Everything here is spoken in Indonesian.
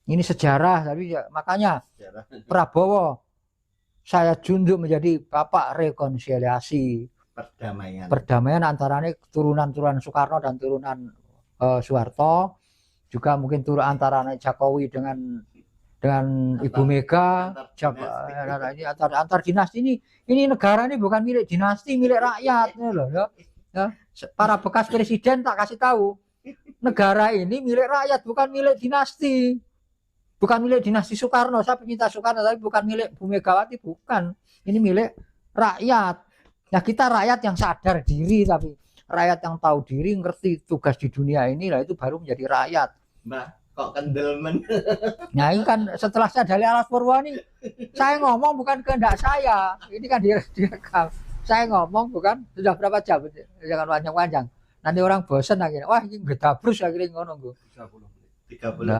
Ini sejarah, tapi ya, makanya Sejarah. Prabowo saya junjung menjadi bapak rekonsiliasi Perdamaian. perdamaian antaranya turunan-turunan Soekarno dan turunan Soeharto, juga mungkin turun antara Jokowi dengan Ibu Mega, antar dinasti ini negara ini bukan milik dinasti, milik rakyat, loh ya. Para bekas presiden tak kasih tahu, negara ini milik rakyat, bukan milik dinasti. Bukan milik dinasti Soekarno, saya pencinta Soekarno, tapi bukan milik Bu Megawati, bukan. Ini milik rakyat. Nah, kita rakyat yang sadar diri, tapi rakyat yang tahu diri, ngerti tugas di dunia ini, lah itu baru menjadi rakyat. Mbak, kok kendelmen? Nah, ini kan setelah saya dari Alas Purwo ini, saya ngomong bukan kehendak saya. Ini kan direkam. Saya ngomong bukan, sudah berapa jam? Jangan panjang-panjang. Nanti orang bosan akhirnya, wah ini gedabrus akhirnya ngono. 30.